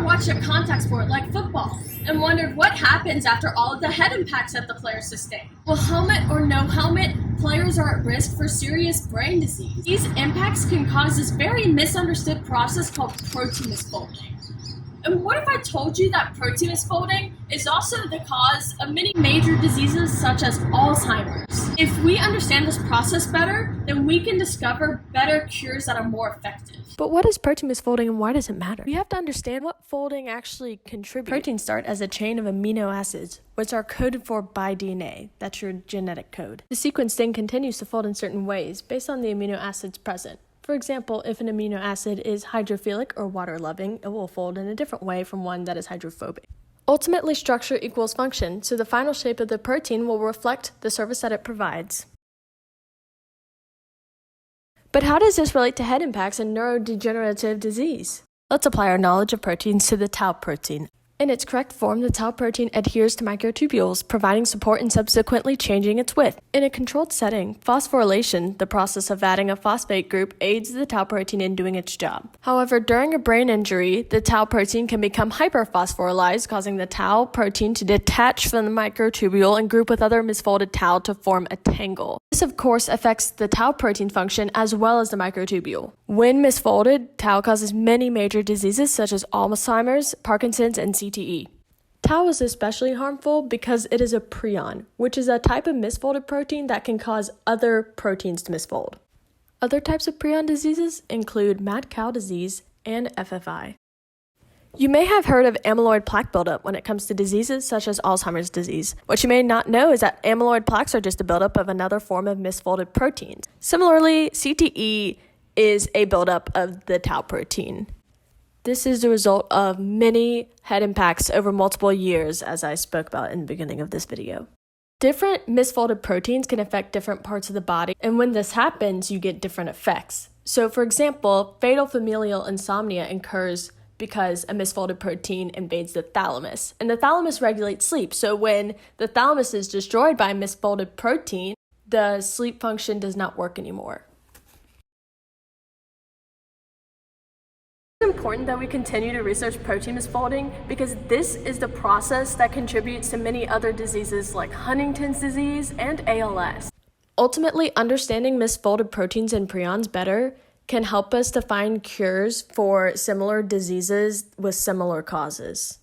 watched a contact sport like football and wondered what happens after all of the head impacts that the players sustain. Well, helmet or no helmet, players are at risk for serious brain disease. These impacts can cause this very misunderstood process called protein misfolding. And what if I told you that protein misfolding is also the cause of many major diseases such as Alzheimer's? If we understand this process better, then we can discover better cures that are more effective. But what is protein misfolding and why does it matter? We have to understand what folding actually contributes. Proteins start as a chain of amino acids, which are coded for by DNA. That's your genetic code. The sequence then continues to fold in certain ways based on the amino acids present. For example, if an amino acid is hydrophilic or water-loving, it will fold in a different way from one that is hydrophobic. Ultimately, structure equals function, so the final shape of the protein will reflect the service that it provides. But how does this relate to head impacts and neurodegenerative disease? Let's apply our knowledge of proteins to the tau protein. In its correct form, the tau protein adheres to microtubules, providing support and subsequently changing its width. In a controlled setting, phosphorylation, the process of adding a phosphate group, aids the tau protein in doing its job. However, during a brain injury, the tau protein can become hyperphosphorylized, causing the tau protein to detach from the microtubule and group with other misfolded tau to form a tangle. This, of course, affects the tau protein function as well as the microtubule. When misfolded, tau causes many major diseases such as Alzheimer's, Parkinson's, and CTE. Tau is especially harmful because it is a prion, which is a type of misfolded protein that can cause other proteins to misfold. Other types of prion diseases include mad cow disease and FFI. You may have heard of amyloid plaque buildup when it comes to diseases such as Alzheimer's disease. What you may not know is that amyloid plaques are just a buildup of another form of misfolded proteins. Similarly, CTE is a buildup of the tau protein. This is the result of many head impacts over multiple years, as I spoke about in the beginning of this video. Different misfolded proteins can affect different parts of the body, and when this happens, you get different effects. So, for example, fatal familial insomnia occurs because a misfolded protein invades the thalamus, and the thalamus regulates sleep. So when the thalamus is destroyed by a misfolded protein, the sleep function does not work anymore. It's important that we continue to research protein misfolding because this is the process that contributes to many other diseases like Huntington's disease and ALS. Ultimately, understanding misfolded proteins and prions better can help us to find cures for similar diseases with similar causes.